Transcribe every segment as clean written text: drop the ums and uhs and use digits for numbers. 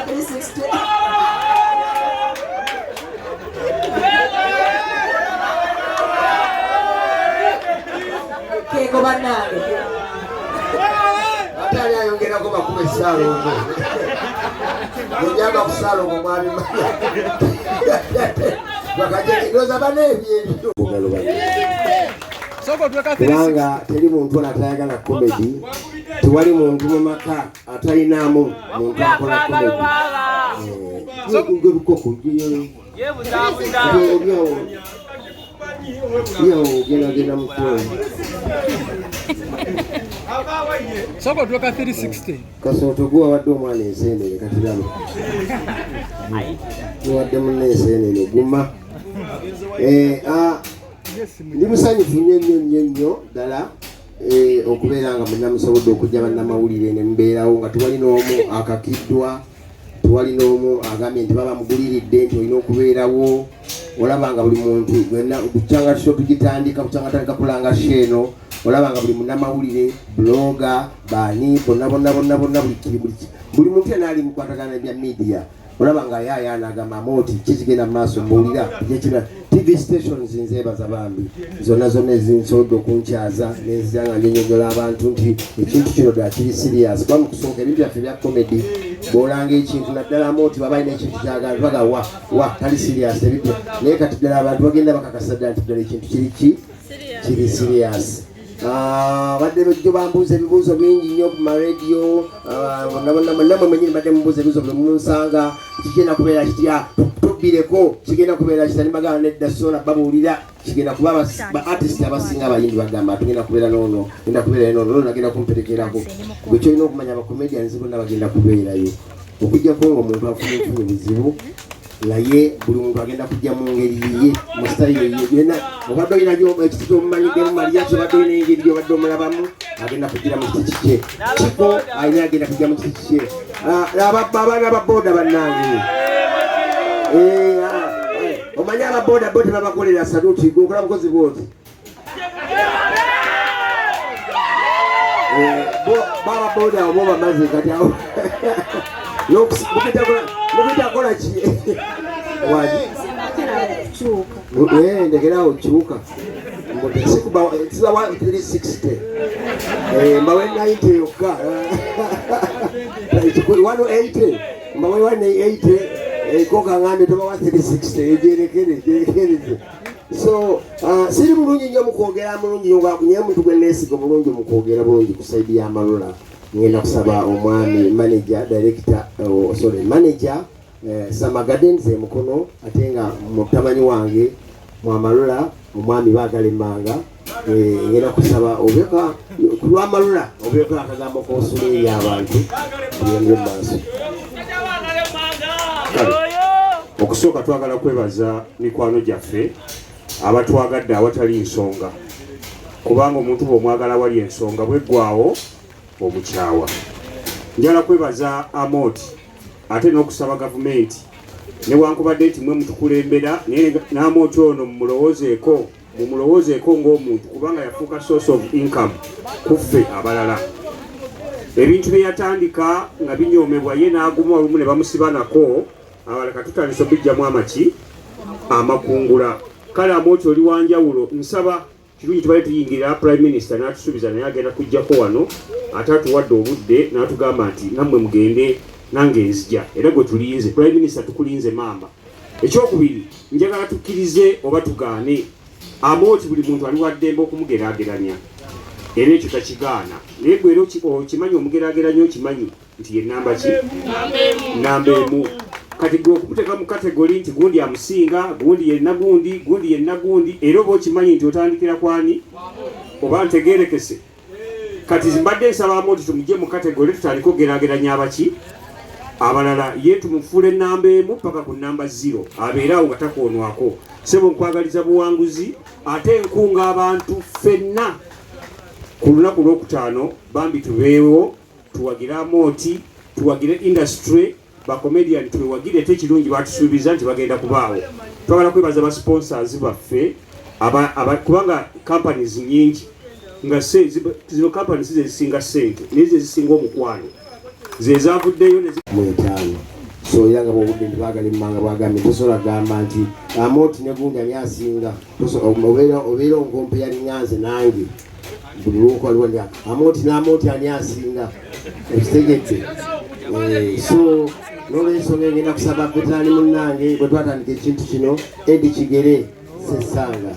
360. Keko bannange. Atali ayongerako bakube Ssaalongo. Ojjaga ku Ssaalongo mwami bakajekiroza baneebyo kubanga teri muntu ono atayagala komedi, tewali muntu mu maka atalinaamu muntu akola komedi. Ebikoko genda mukyoni soko tuweka 360 kasooto gwe wawadde omwana enseenene katirano tuwadde munna enseenene guma. Ndi musanyufu nnyo ddala okubeera nga mwenna musobodde okujja bannamawulire ne mubeerawo nga tewali n'omu akakiddwa, tewali n'omu agambye nti baba muguliridde nti olina okubeerawo. Olaba nga buli muntu bukyanga tuso tugitandika bukyanga tandika kulanga sheeno, olaba nga buli munnamawulire bloga baani bonna buli muntu yena ali mukwatagana bya media. Olaba nga yaayana agamba Amooti kikigenda mu maaso mbuulira TV stations nzeebaza bambi zonna ezinsobodde okunkyaza nenzijanga njenyogola abantu nti ekintu kino ddala kiri serious. Kuba mu kusooka ebintu byaffe bya comedy bw'olanga ekintu naddala Amooti baba alina ekintu kyagala tubaga wa tali serious ebipya, naye kati ddala abantu bagenda bakakasa ddala nti ddala ekintu kiri serious. Badde bajjo bambuuza ebibuuzo bingi nnyo ku maradio, namwe mwenyini badde mumbuuza ebibuuzo buli munsanga kigenda kubeera kitya, tubbireko kigenda kubeera kitya, nibagamba nedda sola babuulira kigenda kuba ba artist abasinga abayimbi bagamba tugenda kubeera noono genda kubeera noono nagenda kumperekerako. Gwe kyolina okumanya abacomedians bonna bagenda kubeerayo okujjako ng'omuntu afunye ebizibu naye buli muntu agenda kujja mu ngeri ye mu style ye yena obadde olina ekiti ky'omumanyiddemu Maria kyobadde olina engeri gy'obadde omulabamu agenda kugira mu kiti kye kiko alina agenda kujja mu kiti kye. Abaana ababoda bannange omanye ababoda bo tebabakolera saluti gwe okola bukozi bwoti bababoda oba bamaze kati awo mukitakola ki ndekerawo kyuka sibawa 360 mbawe 90 yokka 180 mbawe 180 kokaŋŋambe tobawa 360 egyerekereze. So siri mulungi nnyo mukwogera mulungi naye omuntu gwe neesiga mulungi mukwogera bulungi ku saidi y'amalula. Ngenda kusaba omwami manager Samagadden ze mukono ate nga mutamanyi wange mwamalula omwami bagalemmanga. Ngenda kusaba obeka kulwamalula obeka akagambo kosuli abantu byenge maaso. Okusooka twagala kwebaza mikwano gyaffe abatwagadde awatali nsonga, kubanga omuntu bw'omwagala wali ensonga bweggwawo omukyawa. Njala kwebaza Amooti ate n'okusaba gavumenti newankubadde nti mwe mutukulembera naye n'Amooti ono mumulowoozeeko ng'omuntu kubanga yafuuka source of income kuffe abalala. Ebintu bye yatandika nga binyoomebwa ye n'aguma olumu ne bamusibanako abalala katutandisa okujjamu amakungula. Kale Amooti oli wanjawulo, nsaba kirungi tubale tuyingira Prime Minister n'atusuubiza naye agenda kujjako wano ate atuwadde obudde n'atugamba nti nammwe mugende nange nzija era gwe tulinze. Prime Minister tukulinze maama. Ekyokubiri njagala tukkirize oba tugaane Amooti buli muntu ali waddembe okumugeraageranya era ekyo takigaana, naye gwe era okimanyi omugeraageranya okimanyi nti ye namba ki? Namba emu. Kati gwe okuteeka mu kategori nti gundi amusinga gundi yenna gundi era oba okimanyi nti otandikira kwani oba ntegeerekese. Kati mbadde nsaba Amooti tumugye mu kategori tutandika okugeraageranya abaki abalala, ye tumufuule namba emu paka ku namba 0 abeerawo nga takoonwako. Sebo nkwagaliza buwanguzi ate nkunga abantu ffenna ku lunaku lwokutaano bambi tubeewo tuwagire Amooti tuwagire industry bakomedian tuwagire ate kirungi batusuubiza nti bagenda kubaawo. Twagala kwebaza ba sponsors baffe kubanga companies nyingi nga zino companies zezisinga ssente naye zezisinga omukwano zezavuddeyo mwetaano so era nga bwobudde ntibagala emmanga bwagambye tosobola kugamba nti Amooti ne Gundi ani asinga obeera onkompe yalinganze nange buli luuka waliwo ndi Amooti n'Amooti ani asinga ekitegedde so n'olwensonga ngenda kusaba veteraani munnange bwe twatandika ekintu kino Eddie Kigere Ssesanga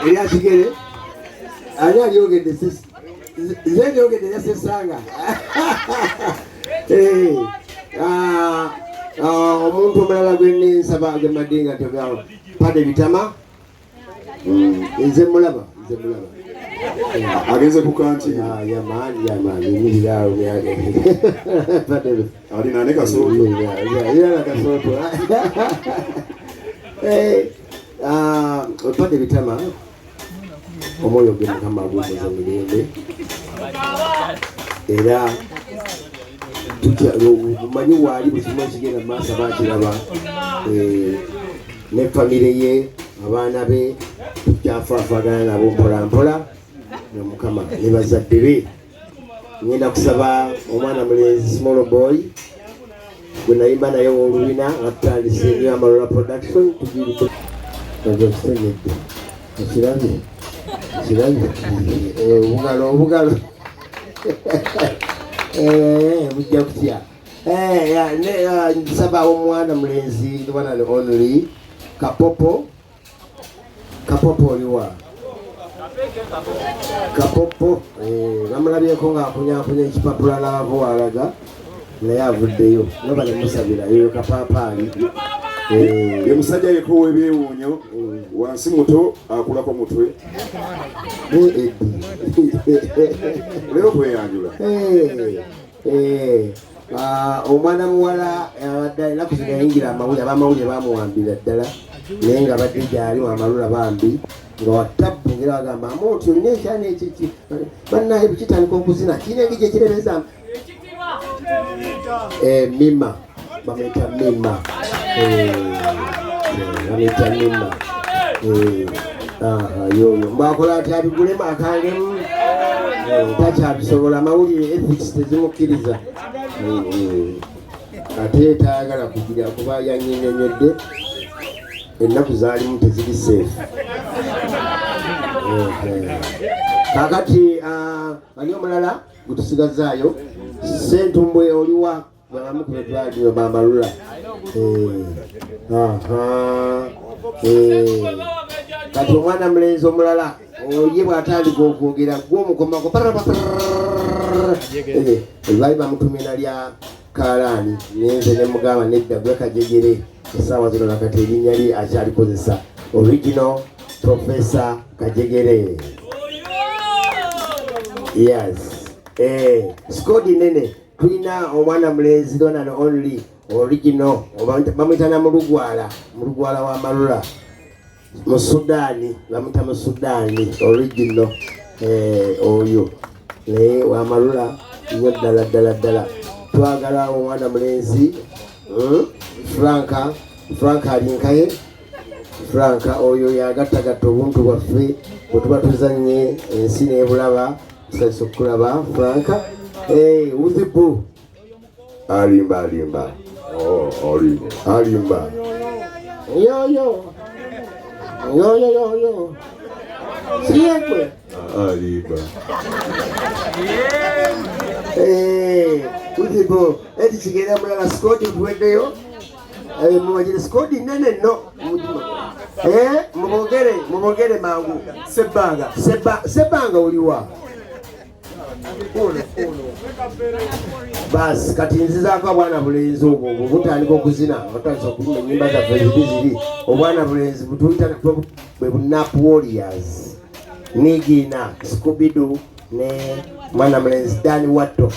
era Kigere ani alyogedde nze lyogedde ya Ssesanga omuntu omulala gwensaba gemadde nga Pade Bitama nze mulaba agenze ku kanti yamaani emirirawo alina ne Kasooto yana Kasooto Pade Bitama omwoyo gwe Mukama agukoze mirembe era mumanyi waali buli kimu ekigenda maaso bakiraba ne famire ye abaana be tukyafaafagana nabo mpolampola Mukama ne bazadde be. Ngenda kusaba omwana mulenzi Small Boy gwe nayimba naye olubina nga tutandise New Amalula Production ekirabye obugalo bujja kutya nsaba omwana mulenzi the one and only Kapopo oliwa Kapopo namulabyeko ng'akunyakunya ekipapula n'abavo alaga naye avuddeyo noba nemusabira eyo kapaapaali ye musajja yeko webyewuunyo wansi muto akulako mutwe lero kweyanjula omwana muwala abadde alina kuzigayingira amawulire abamawulire bamuwambira ddala naye nga badde gyali Amalula bambi nga wattabu ngera bagamba Amooti olina ekyana ekiki bannaye bukitandika okuzina kirina engeri gyekiremeza Mima bamwita Mima yoyo mbakola ati abigulemu akangemu takyabisobola amawulire ethics tezimukkiriza ate tayagala kugira kuba yanyinyonyodde ennaku zaalimu teziri safe kakati ani omulala gutusigazaayo Ssentumbwe oliwa bwamukube twadiro Amalula kati omwana mulenzi omulala ye bw'atandika okwogera gw'omukomako baali bamutumina lya Kalaani nenze ne mugamba nedda gwe Kajegere essaawa zino nakati erinnya lye akyalikozesa Original Professor Kajegere. Yes. Skodi nene tulina omwana mulenzi the one and only Original bamwita na Mulugwala wa Amalula mu Sudaani bamwita mu Sudaani Original oyo wa Amalula nnyo ddala twagala omwana mulenzi Franka alinkaye Franka oyo yagattagatta obuntu bwaffe bwe tuba tuzanye ensi n'ebulaba tusalisa okukulaba Franka Uzibu alimba yo siyekwe alimba Uzibu Eddie Kigere mulala Skodi tuweddeyo mumanyire Skodi nene no mubogere mangu Sebanga oliwa basi kati nzizaako obwana bulenzi obwo butandika okuzina batandisa okulima ennyimba zaffe ziri obwana bulenzi butuyita bwe Napu Warriors Nigina Scooby-Doo ne mwana mulenzi Dani Watto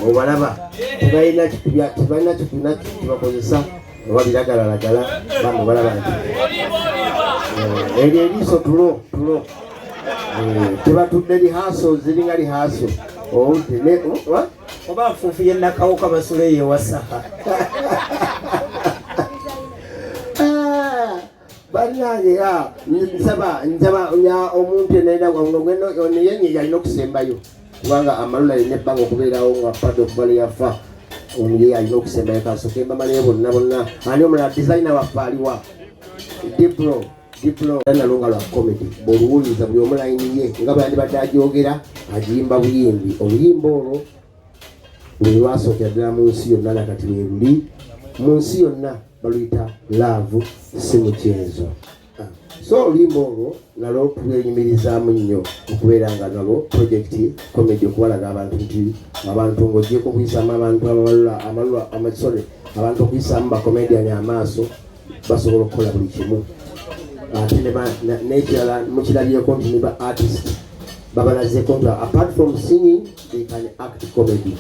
obalaba tebalina kipina kibakozesa oba biragalalagala bano balaba nti eryo eriiso tulo tebatudde lihaso ziringa lihaso oba nfuufu yennakawuka basule yewasa Banange nsaba nya omuntu enenda ngono ono yenye yalina okusembayo kubanga amalula yenebbanga okubeerawo nga pado okubala yafa ono ye yalina okusembayo kasoke mbamalayo bonna ani omulala designer waffe aliwa Diplo nalonga lwa comedy bw'oluwuliriza buli omulayini ye nga bwe yandibadde agyogera agiyimba buyimbi oluyimba olwo lwe lwasookera ddala mu nsi yonna nakati lwe luli mu nsi yonna baluyita love si mukyenzo so oluyimba olwo nalwo tulwenyumirizaamu nnyo okubeera nga nalwo projekiti comedy okubalaga abantu nti abantu ng'ogyeko okuyisaamu abantu amalula amasole abantu okuyisaamu bakomediani amaaso basobola okukola buli kimu ate nekirala mukirabyeko nti ne ba artist babalazeko nti apart from singing they can act comedy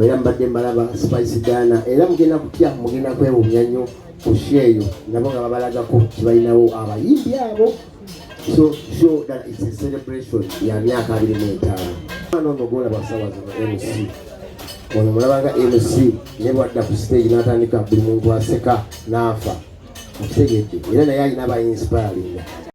era mbadde mbalaba Spice Dana era mugenda kutya mugenda kwewuunya nnyo ku sheeyo nabo nga babalagako kibalinawo abayimbi abo so show that it's a celebration ya myaka 25 ano nogola basawa zino MC ono mulabanga MC ne bwadda ku stage n'atandika buli muntu aseka n'afa okitegedde era naye alina aba inspiring